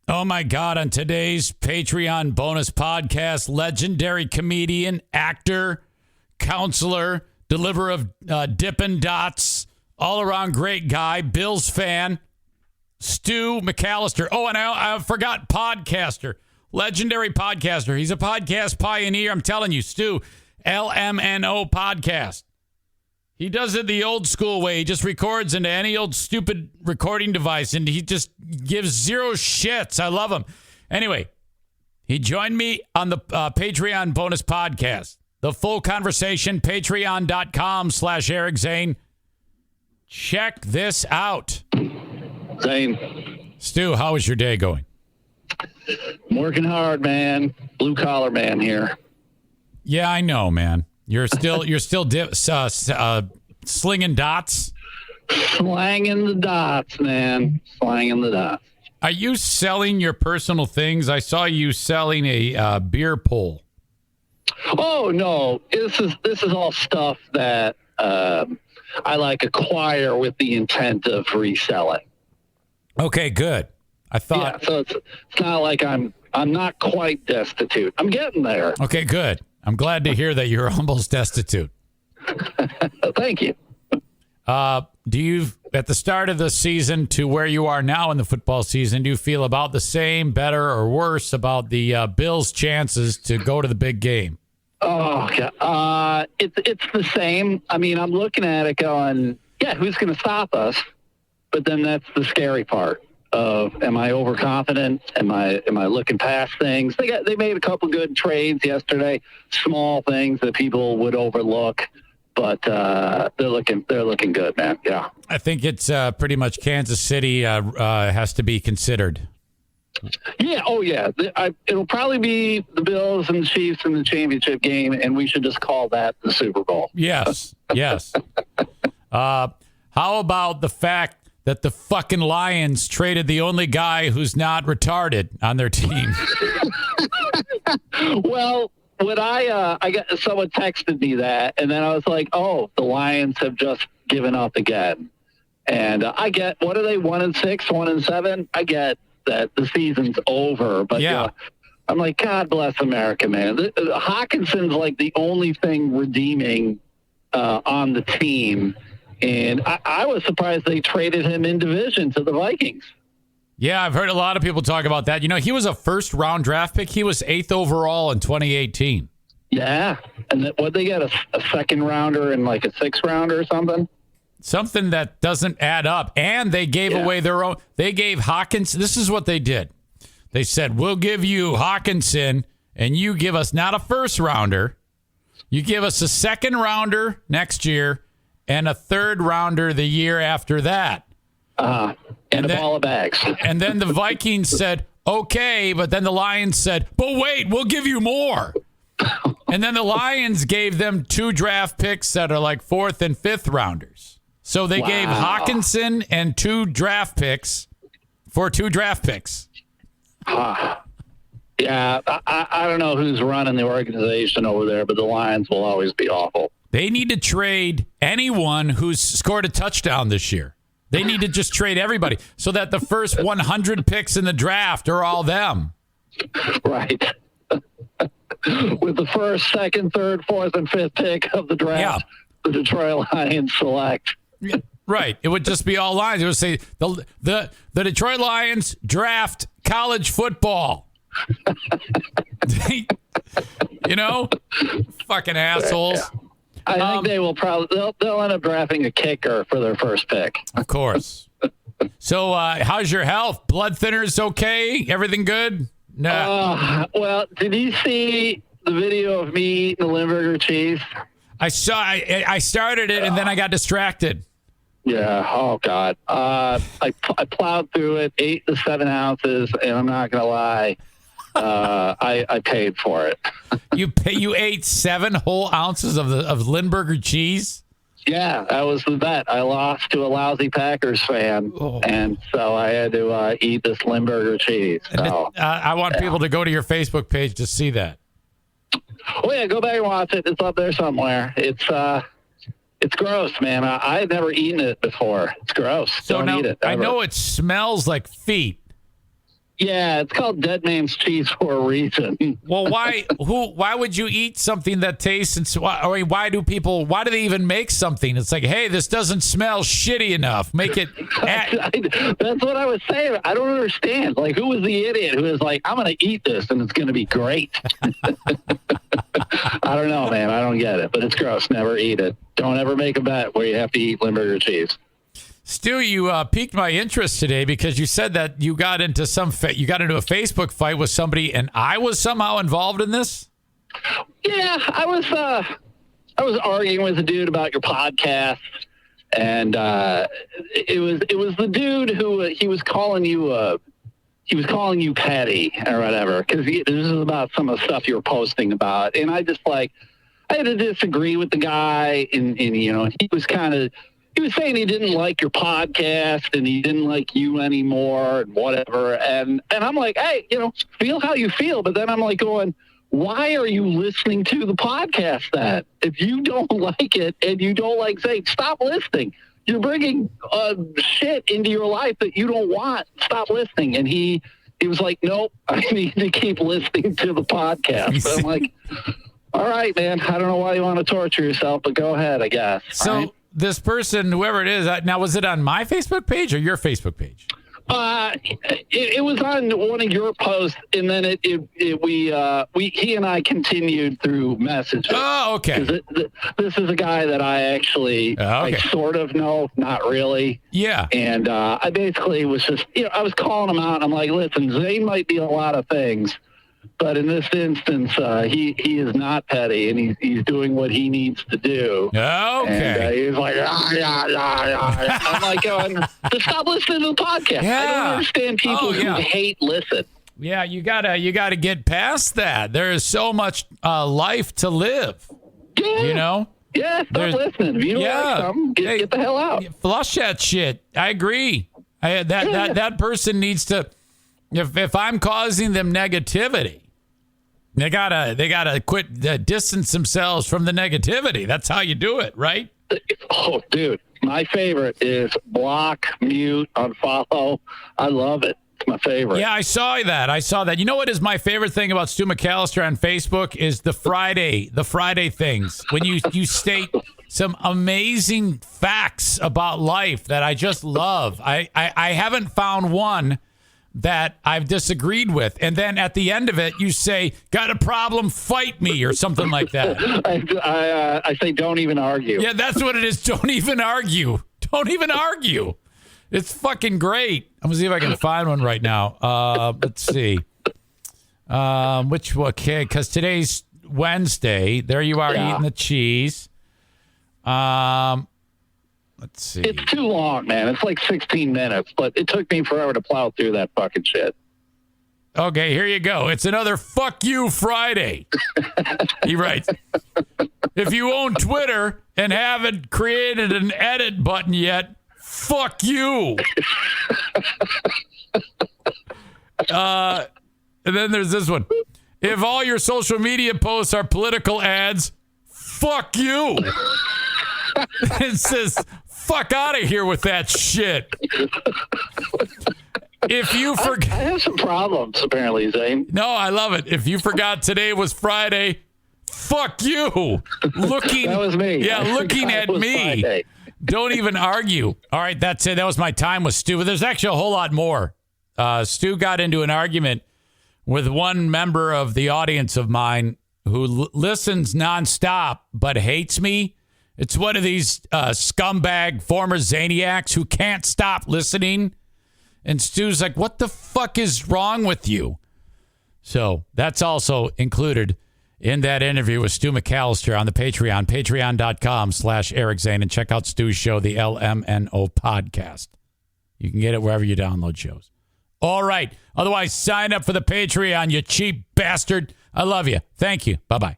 Oh, my God. On today's Patreon bonus podcast, legendary comedian, actor, counselor, deliverer of Dippin' Dots, all-around great guy, Bills fan, Stu McCallister. Oh, and I forgot podcaster, legendary podcaster. He's a podcast pioneer. I'm telling you, Stu, LMNO podcast. He does it the old school way. He just records into any old stupid recording device, and he just gives zero shits. I love him. Anyway, he joined me on the Patreon bonus podcast. The full conversation, patreon.com/Eric Zane. Check this out. Zane. Stu, how is your day going? I'm working hard, man. Blue collar man here. Yeah, I know, man. You're still slinging dots? Slanging the dots, man. Slanging the dots. Are you selling your personal things? I saw you selling a beer pole. Oh, no. This is all stuff that I acquire with the intent of reselling. Okay, good. I thought. Yeah, so it's not like I'm not quite destitute. I'm getting there. Okay, good. I'm glad to hear that you're almost destitute. Thank you. Do you, at the start of the season to where you are now in the football season, do you feel about the same, better, or worse about the Bills' chances to go to the big game? Oh, God. It's the same. I mean, I'm looking at it going, yeah, who's going to stop us? But then that's the scary part. Am I overconfident? Am I looking past things? They made a couple good trades yesterday, small things that people would overlook, but they're looking good, man. Yeah, I think it's pretty much Kansas City has to be considered. Yeah. Oh, yeah. It'll probably be the Bills and the Chiefs in the championship game, and we should just call that the Super Bowl. Yes. Yes. How about the fact that the fucking Lions traded the only guy who's not retarded on their team? Well, when I got someone texted me that, and then I was like, oh, the Lions have just given up again. And I get, what are they, 1-6, 1-7? I get that the season's over, but yeah. I'm like, God bless America, man. Hawkinson's like the only thing redeeming on the team. And I was surprised they traded him in division to the Vikings. Yeah, I've heard a lot of people talk about that. You know, he was a first-round draft pick. He was 8th overall in 2018. Yeah. And what they get, a second-rounder and like a 6th-rounder or something? Something that doesn't add up. And they gave away their own. They gave Hawkins. This is what they did. They said, we'll give you Hawkinson, and you give us not a first-rounder. You give us a second-rounder next year, and a 3rd-rounder the year after that. And a ball of bags. And then the Vikings said, okay, but then the Lions said, but wait, we'll give you more. And then the Lions gave them 2 draft picks that are like 4th and 5th-rounders. So they gave Hawkinson and 2 draft picks for 2 draft picks. Yeah, I don't know who's running the organization over there, but the Lions will always be awful. They need to trade anyone who's scored a touchdown this year. They need to just trade everybody so that the first 100 picks in the draft are all them. Right. With the 1st, 2nd, 3rd, 4th, and 5th pick of the draft, the Detroit Lions select. Yeah, right. It would just be all Lions. It would say the Detroit Lions draft college football. You know? Fucking assholes. Yeah. I think they will they'll end up drafting a kicker for their first pick. Of course. So how's your health? Blood thinners okay? Everything good? No. Well, did you see the video of me eating the Limburger cheese? I saw. I started it and then I got distracted. Yeah. Oh God. I plowed through it, 8 to 7 ounces, and I'm not gonna lie. I paid for it. You ate 7 whole ounces of Limburger cheese? Yeah, that was the bet. I lost to a lousy Packers fan, and so I had to eat this Limburger cheese. So, I want people to go to your Facebook page to see that. Oh yeah, go back and watch it. It's up there somewhere. It's gross, man. I had never eaten it before. It's gross. So Don't now, eat it. I know it smells like feet. Yeah, it's called Dead Man's Cheese for a reason. Well, why would you eat something that tastes and why do they even make something? It's like, hey, this doesn't smell shitty enough. Make it. That's what I was saying. I don't understand. Like, who was the idiot who was like, I'm going to eat this and it's going to be great? I don't know, man. I don't get it, but it's gross. Never eat it. Don't ever make a bet where you have to eat Limburger cheese. Stu, you piqued my interest today because you said that you got into a Facebook fight with somebody, and I was somehow involved in this. Yeah, I was arguing with a dude about your podcast, and it was the dude who he was calling you petty or whatever, because this is about some of the stuff you were posting about, and I had to disagree with the guy, and he was saying he didn't like your podcast and he didn't like you anymore and whatever. And I'm like, hey, feel how you feel. But then I'm like going, why are you listening to the podcast then? If you don't like it and you don't like Zane, stop listening. You're bringing shit into your life that you don't want. Stop listening. And he was like, nope, I need to keep listening to the podcast. But I'm like, all right, man, I don't know why you want to torture yourself, but go ahead, I guess. So. Right? This person, whoever it is, now was it on my Facebook page or your Facebook page? It was on one of your posts, and then he and I continued through messages. Oh, okay. This is a guy that I actually I sort of know, not really. Yeah. And I basically was just, I was calling him out. And I'm like, listen, Zane might be a lot of things, but in this instance, he is not petty, and he's doing what he needs to do. Okay. And he's like, I'm like, just stop listening to the podcast. Yeah. I don't understand people who hate listen. Yeah, you gotta get past that. There is so much life to live. Yeah. Yeah, stop listening. If you don't like something, get the hell out. Flush that shit. I agree. That person needs to. If I'm causing them negativity, they gotta quit, distance themselves from the negativity. That's how you do it, right? Oh, dude, my favorite is block, mute, unfollow. I love it. It's my favorite. Yeah, I saw that. You know what is my favorite thing about Stu McCallister on Facebook is the Friday things when you state some amazing facts about life that I just love. I haven't found one that I've disagreed with. And then at the end of it, you say, got a problem, fight me, or something like that. I say, don't even argue. Yeah, that's what it is. Don't even argue. Don't even argue. It's fucking great. I'm going to see if I can find one right now. Let's see. Which one? Okay, because today's Wednesday. There you are eating the cheese. Let's see. It's too long, man. It's like 16 minutes, but it took me forever to plow through that fucking shit. Okay, here you go. It's another fuck you Friday. He writes, if you own Twitter and haven't created an edit button yet, fuck you. And then there's this one. If all your social media posts are political ads, fuck you. It says, fuck out of here with that shit. If you forgot, I have some problems, apparently, Zane. No, I love it. If you forgot today was Friday, fuck you. Looking, that was me. Yeah, looking at me. Friday. Don't even argue. All right, that's it. That was my time with Stu. But there's actually a whole lot more. Stu got into an argument with one member of the audience of mine who listens nonstop but hates me. It's one of these scumbag former Zaniacs who can't stop listening. And Stu's like, what the fuck is wrong with you? So that's also included in that interview with Stu McCallister on the Patreon, patreon.com/Eric Zane. And check out Stu's show, the LMNO podcast. You can get it wherever you download shows. All right. Otherwise, sign up for the Patreon, you cheap bastard. I love you. Thank you. Bye-bye.